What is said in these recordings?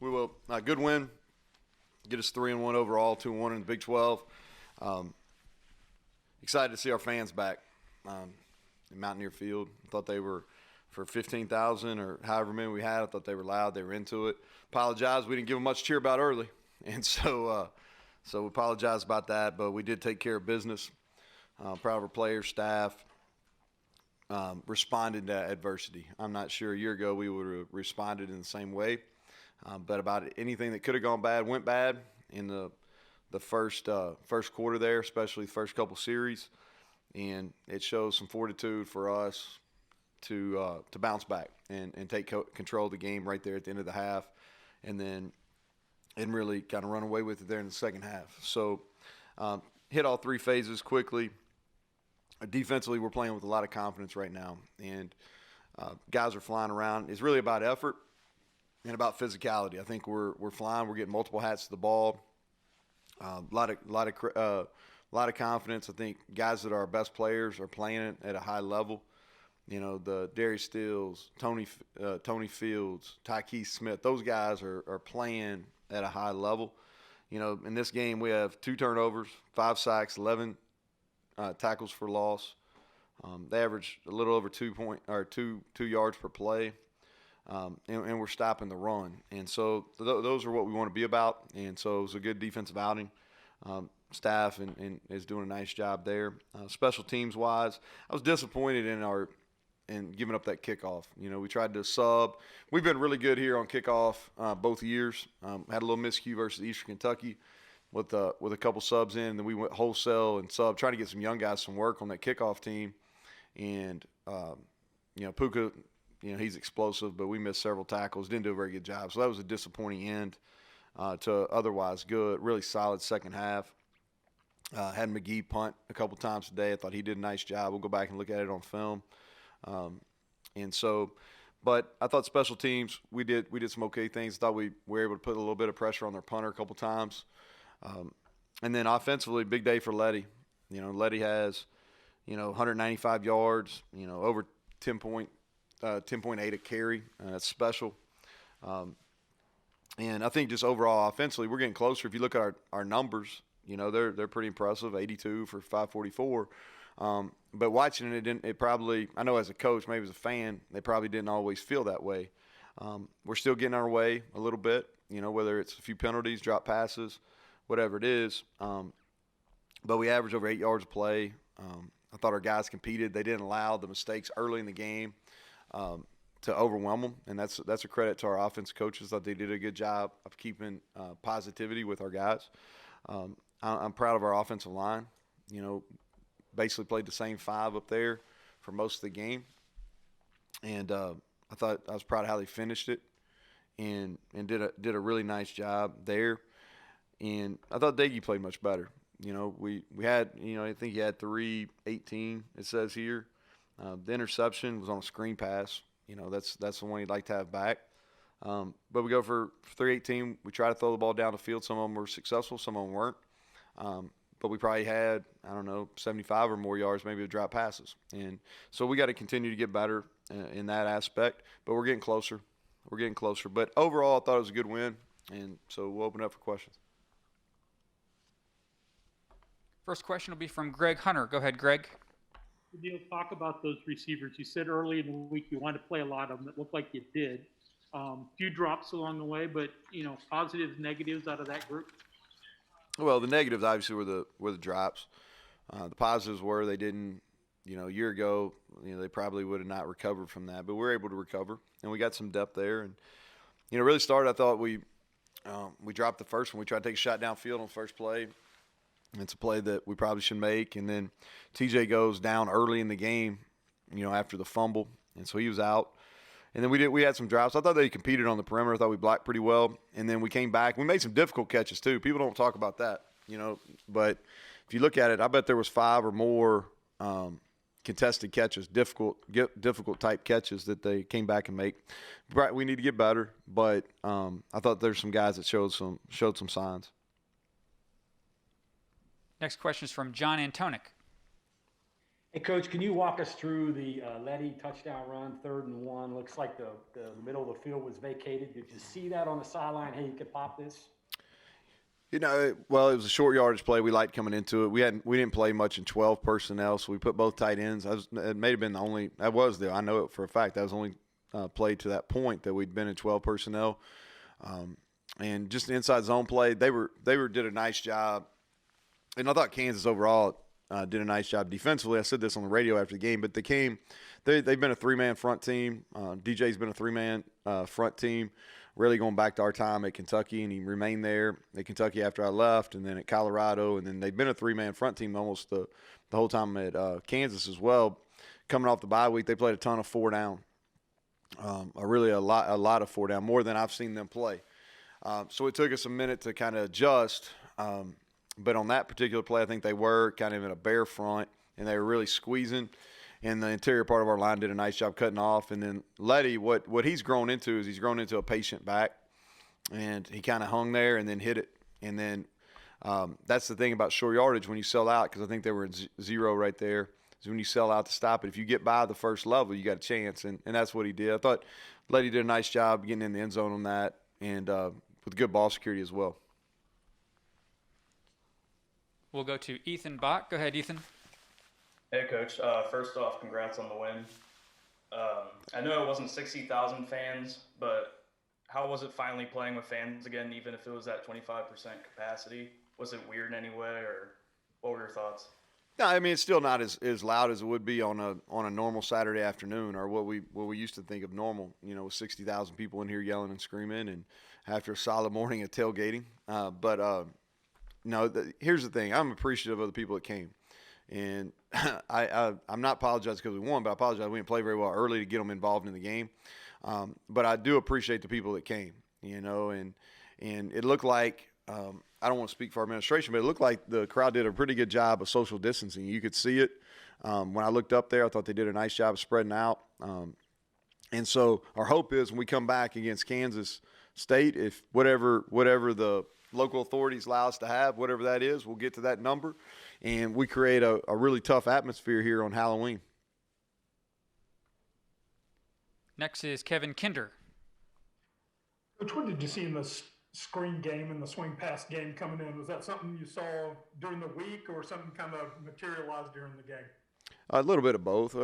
We will. Good win. Get us 3-1 overall, 2-1 in the Big 12. Excited to see our fans back in Mountaineer Field. I thought they were, for 15,000 or however many we had, I thought they were loud. They were into it. Apologize. We didn't give them much to cheer about early. And so we apologize about that, but we did take care of business. Proud of our players, staff. Responded to adversity. I'm not sure a year ago we would have responded in the same way. But about anything that could have gone bad went bad in the first quarter there, especially the first couple series, and it shows some fortitude for us to bounce back and take control of the game right there at the end of the half, and really kind of run away with it there in the second half. So hit all three phases quickly. Defensively, we're playing with a lot of confidence right now, and guys are flying around. It's really about effort and about physicality. I think we're flying. We're getting multiple hats to the ball. A lot of confidence. I think guys that are our best players are playing it at a high level. You know, the Darius Stills, Tony Fields, Tyke Smith. Those guys are playing at a high level. You know, in this game we have 2 turnovers, 5 sacks, 11 tackles for loss. They average a little over 2 yards per play. And we're stopping the run. And so those are what we want to be about. And so it was a good defensive outing. Staff and is doing a nice job there. Special teams wise, I was disappointed in giving up that kickoff. You know, we tried to sub. We've been really good here on kickoff both years. Had a little miscue versus Eastern Kentucky with a couple subs in. Then we went wholesale and sub, trying to get some young guys some work on that kickoff team. And Puka. You know, he's explosive, but we missed several tackles. Didn't do a very good job. So that was a disappointing end to otherwise good, really solid second half. Had McGee punt a couple times today. I thought he did a nice job. We'll go back and look at it on film. But I thought special teams, we did some okay things. I thought we were able to put a little bit of pressure on their punter a couple times. And then offensively, big day for Letty. You know, Letty has, 195 yards, over 10.8 a carry. That's special. And I think just overall offensively, we're getting closer. If you look at our numbers, they're pretty impressive, 82 for 544. But watching it probably, I know as a coach, maybe as a fan, they probably didn't always feel that way. We're still getting our way a little bit, whether it's a few penalties, drop passes, whatever it is. But we averaged over 8 yards of play. I thought our guys competed. They didn't allow the mistakes early in the game to overwhelm them, and that's a credit to our offense coaches. That they did a good job of keeping positivity with our guys. I'm proud of our offensive line. Basically played the same 5 up there for most of the game, and I was proud of how they finished it, and did a really nice job there. And I thought Daggy played much better. We had I think he had 318. It says here. The interception was on a screen pass. That's the one you'd like to have back. But we go for 318. We try to throw the ball down the field. Some of them were successful. Some of them weren't. But we probably had, 75 or more yards, maybe with drop passes. And so we got to continue to get better in that aspect. But we're getting closer. But overall, I thought it was a good win. And so we'll open up for questions. First question will be from Greg Hunter. Go ahead, Greg. Neal, talk about those receivers. You said early in the week you wanted to play a lot of them. It looked like you did. Few drops along the way, but positives, negatives out of that group. Well, the negatives obviously were the drops. The positives were they didn't. A year ago, they probably would have not recovered from that, but we were able to recover, and we got some depth there. And really started. I thought we dropped the first one. We tried to take a shot downfield on the first play. It's a play that we probably should make. And then TJ goes down early in the game, after the fumble. And so he was out. And then we had some drops. I thought they competed on the perimeter. I thought we blocked pretty well. And then we came back. We made some difficult catches too. People don't talk about that, But if you look at it, I bet there was 5 or more contested catches, difficult type catches that they came back and make. We need to get better. But I thought there's some guys that showed some signs. Next question is from John Antonik. Hey, Coach, can you walk us through the Letty touchdown run, 3rd and 1? Looks like the middle of the field was vacated. Did you see that on the sideline? Hey, you could pop this? Well, it was a short yardage play. We liked coming into it. We didn't play much in 12 personnel, so we put both tight ends. It may have been the only. I know it for a fact. That was the only play to that point that we'd been in 12 personnel, and just the inside zone play. They did a nice job, and I thought Kansas overall did a nice job defensively. I said this on the radio after the game, but they've been a 3-man front team. DJ's been a 3-man front team. Really going back to our time at Kentucky, and he remained there at Kentucky after I left, and then at Colorado, and then they've been a 3-man front team almost the whole time at Kansas as well. Coming off the bye week, they played a ton of 4 down, a lot of 4 down, more than I've seen them play. So it took us a minute to kind of adjust, but on that particular play, I think they were kind of in a bare front, and they were really squeezing. And the interior part of our line did a nice job cutting off. And then Letty, what he's grown into is he's grown into a patient back. And he kind of hung there and then hit it. And then that's the thing about short yardage when you sell out, because I think they were in zero right there, is when you sell out to stop it. If you get by the first level, you got a chance. And that's what he did. I thought Letty did a nice job getting in the end zone on that, and with good ball security as well. We'll go to Ethan Bach. Go ahead, Ethan. Hey, Coach. First off, congrats on the win. I know it wasn't 60,000 fans, but how was it finally playing with fans again, even if it was at 25% capacity? Was it weird in any way, or what were your thoughts? No, I mean, it's still not as loud as it would be on a normal Saturday afternoon, or what we used to think of normal. With 60,000 people in here yelling and screaming, and after a solid morning of tailgating. Here's the thing: I'm appreciative of the people that came. And I'm not apologizing because we won, but I apologize we didn't play very well early to get them involved in the game. But I do appreciate the people that came, and it looked like I don't want to speak for our administration, but it looked like the crowd did a pretty good job of social distancing. You could see it. When I looked up there, I thought they did a nice job of spreading out. And so our hope is when we come back against Kansas State, if whatever the local authorities allow us to have, whatever that is, we'll get to that number, and we create a really tough atmosphere here on Halloween. Next is Kevin Kinder. Coach, what did you see in the screen game and the swing pass game coming in? Was that something you saw during the week or something kind of materialized during the game? A little bit of both.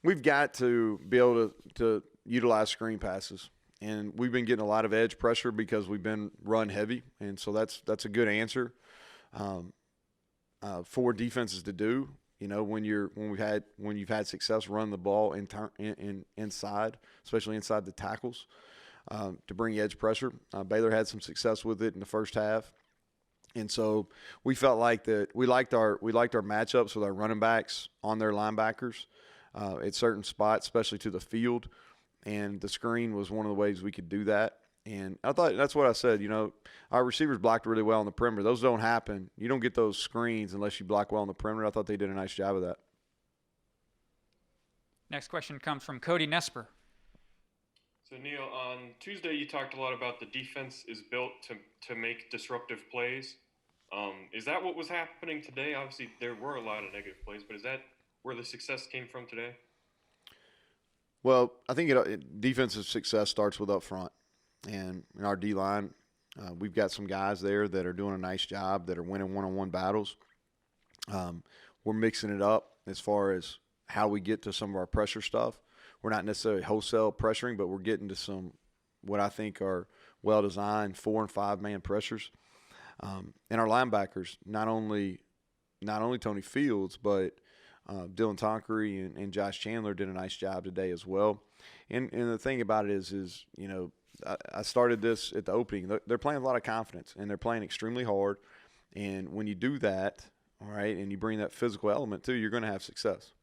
We've got to be able to utilize screen passes. And we've been getting a lot of edge pressure because we've been run heavy, and so that's a good answer for defenses to do. When you've had success running the ball inside, especially inside the tackles, to bring edge pressure. Baylor had some success with it in the first half, and so we felt like that we liked our matchups with our running backs on their linebackers at certain spots, especially to the field. And the screen was one of the ways we could do that. And I thought that's what I said. Our receivers blocked really well on the perimeter. Those don't happen. You don't get those screens unless you block well on the perimeter. I thought they did a nice job of that. Next question comes from Cody Nesper. So, Neal, on Tuesday you talked a lot about the defense is built to make disruptive plays. Is that what was happening today? Obviously, there were a lot of negative plays, but is that where the success came from today? Well, I think defensive success starts with up front. And in our D-line, we've got some guys there that are doing a nice job, that are winning one-on-one battles. We're mixing it up as far as how we get to some of our pressure stuff. We're not necessarily wholesale pressuring, but we're getting to some what I think are well-designed 4- and 5-man pressures. And our linebackers, not only Tony Fields, but Dylan Tonkery and Josh Chandler did a nice job today as well. And the thing about it is I started this at the opening. They're playing with a lot of confidence, and they're playing extremely hard. And when you do that, all right, and you bring that physical element too, you're going to have success.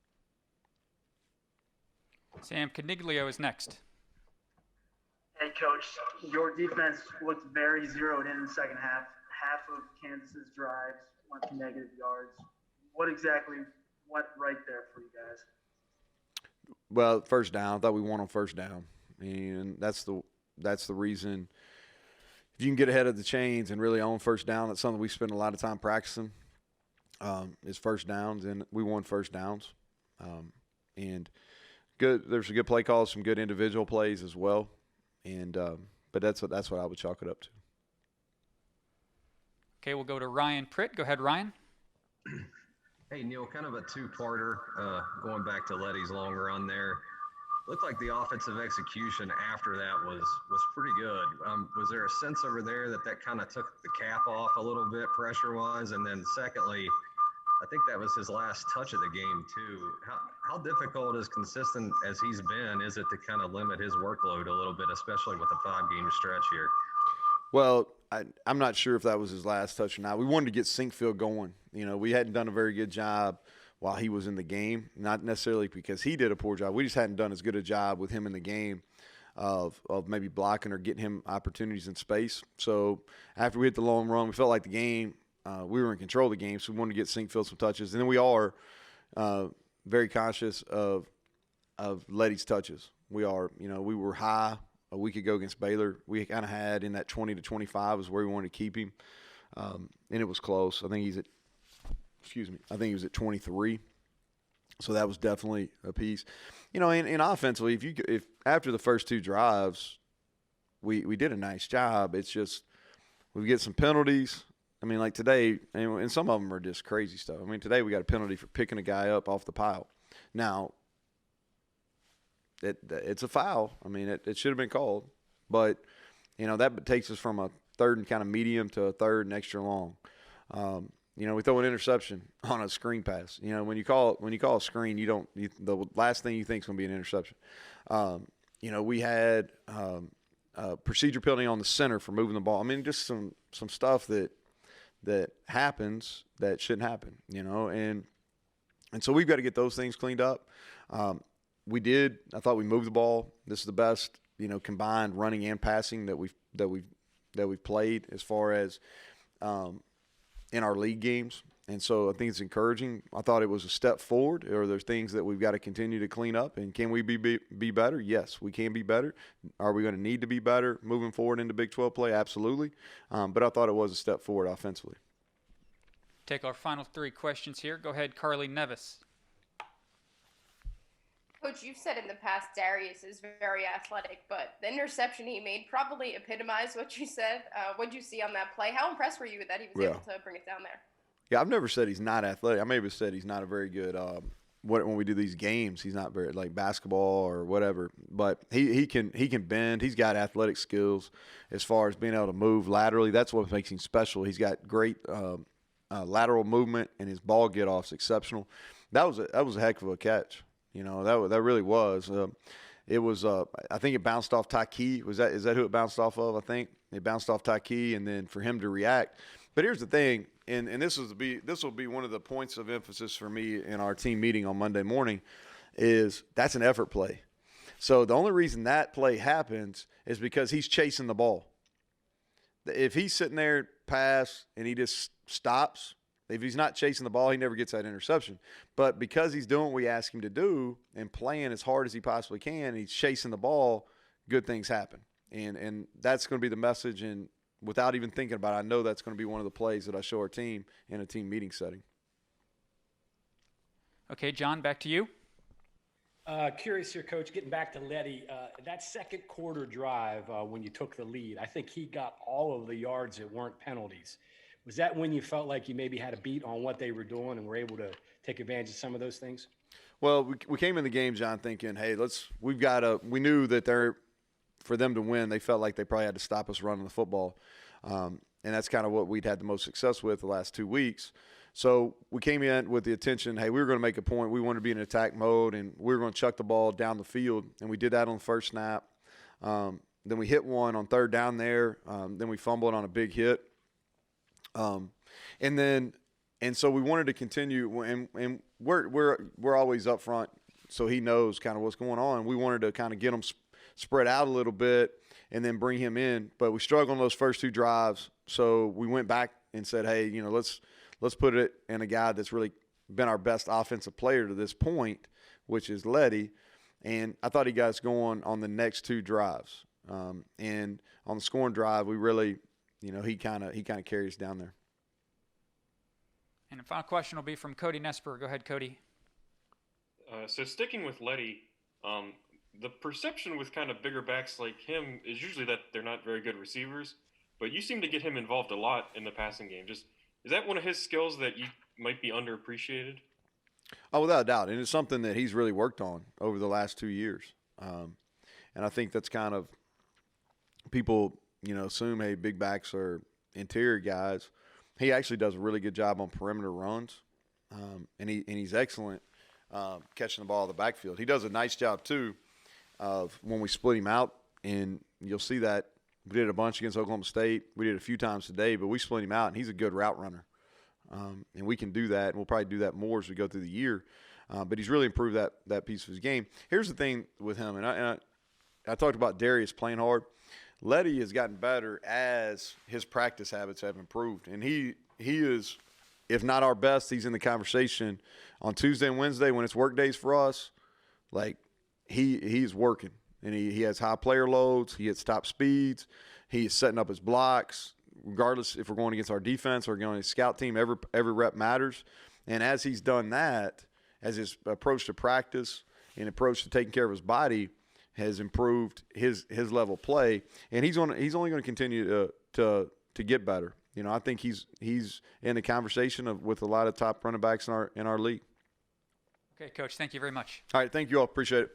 Sam Caniglio is next. Hey, Coach, your defense looked very zeroed in the second half. Half of Kansas's drives went to negative yards. What exactly went right there for you guys? Well, first down. I thought we won on first down, and that's the reason. If you can get ahead of the chains and really own first down, that's something we spend a lot of time practicing. Is first downs, and we won first downs. And good. There's a good play calls, some good individual plays as well. And but that's what I would chalk it up to. Okay, we'll go to Ryan Pritt. Go ahead, Ryan. Hey, Neal, kind of a two-parter, going back to Letty's long run there. Looked like the offensive execution after that was pretty good. Was there a sense over there that kind of took the cap off a little bit pressure-wise? And then secondly, I think that was his last touch of the game too. How difficult, as consistent as he's been, is it to kind of limit his workload a little bit, especially with a 5-game stretch here? Well, I'm not sure if that was his last touch or not. We wanted to get Sinkfield going. You know, we hadn't done a very good job while he was in the game, not necessarily because he did a poor job. We just hadn't done as good a job with him in the game of maybe blocking or getting him opportunities in space. So after we hit the long run, we felt like the game, we were in control of the game, so we wanted to get Sinkfield some touches. And then we are very conscious of Letty's touches. We are, you know, we were high a week ago against Baylor. We kind of had in that 20 to 25 is where we wanted to keep him. And it was close. I think he was at 23. So that was definitely a piece. You know, and offensively, if after the first two drives, we did a nice job. It's just we get some penalties. I mean, like today, and some of them are just crazy stuff. I mean, today we got a penalty for picking a guy up off the pile. Now, it's a foul. I mean, it should have been called. But, you know, that takes us from a third and kind of medium to a third and extra long. You know, we throw an interception on a screen pass. You know, when you call a screen, the last thing you think is going to be an interception. You know, we had a procedure penalty on the center for moving the ball. I mean, just some stuff that happens that shouldn't happen. You know, and so we've got to get those things cleaned up. We did. I thought we moved the ball. This is the best, you know, combined running and passing that we've played as far as in our league games. And so I think it's encouraging. I thought it was a step forward. Or there's things that we've got to continue to clean up. And can we be better? Yes, we can be better. Are we going to need to be better moving forward into Big 12 play? Absolutely. But I thought it was a step forward offensively. Take our final three questions here. Go ahead, Carly Nevis. Coach, you've said in the past Darius is very athletic, but the interception he made probably epitomized what you said. What did you see on that play? How impressed were you that he was able to bring it down there? Yeah, I've never said he's not athletic. I maybe said he's not a very good when we do these games, he's not very like basketball or whatever. But he can bend. He's got athletic skills as far as being able to move laterally. That's what makes him special. He's got great lateral movement, and his ball get off's exceptional. That was a heck of a catch. You know, that really was. It was. I think it bounced off Taki. Is that who it bounced off of? I think it bounced off Taki, and then for him to react. But here's the thing, and this will be one of the points of emphasis for me in our team meeting on Monday morning, is that's an effort play. So the only reason that play happens is because he's chasing the ball. If he's sitting there pass and he just stops. If he's not chasing the ball, he never gets that interception. But because he's doing what we ask him to do and playing as hard as he possibly can, and he's chasing the ball, good things happen. And that's going to be the message. And without even thinking about it, I know that's going to be one of the plays that I show our team in a team meeting setting. Okay, John, back to you. Curious here, Coach, getting back to Letty, that second quarter drive when you took the lead, I think he got all of the yards that weren't penalties. Was that when you felt like you maybe had a beat on what they were doing and were able to take advantage of some of those things? Well, we came in the game, John, thinking, hey, we knew that for them to win, they felt like they probably had to stop us running the football. And that's kind of what we'd had the most success with the last 2 weeks. So we came in with the intention, hey, we were going to make a point. We wanted to be in attack mode, and we were going to chuck the ball down the field. And we did that on the first snap. Then we hit one on third down there. Then we fumbled on a big hit. And so we wanted to continue, and we're always up front, so he knows kind of what's going on. We wanted to kind of get him spread out a little bit and then bring him in, but we struggled on those first two drives. So we went back and said, hey, you know, let's put it in a guy that's really been our best offensive player to this point, which is Letty. And I thought he got us going on the next two drives. And on the scoring drive, we really, you know, he kind of carries down there. And the final question will be from Cody Nesper. Go ahead, Cody. So sticking with Letty, the perception with kind of bigger backs like him is usually that they're not very good receivers, but you seem to get him involved a lot in the passing game. Just is that one of his skills that you might be underappreciated? Oh, without a doubt, and it's something that he's really worked on over the last 2 years. And I think that's kind of people, assume, hey, big backs are interior guys. He actually does a really good job on perimeter runs, and he's excellent catching the ball in the backfield. He does a nice job too of when we split him out, and you'll see that we did a bunch against Oklahoma State. We did a few times today, but we split him out, and he's a good route runner. And we can do that, and we'll probably do that more as we go through the year. But he's really improved that piece of his game. Here's the thing with him, and I talked about Darius playing hard. Letty has gotten better as his practice habits have improved, and he is, if not our best, he's in the conversation on Tuesday and Wednesday when it's work days for us. Like he's working, and he has high player loads. He hits top speeds. He is setting up his blocks. Regardless if we're going against our defense or going against scout team, every rep matters. And as he's done that, as his approach to practice and approach to taking care of his body has improved his level of play, and he's only going to continue to get better. I think he's in the conversation with a lot of top running backs in our league. Okay, Coach, thank you very much. All right, thank you all. Appreciate it.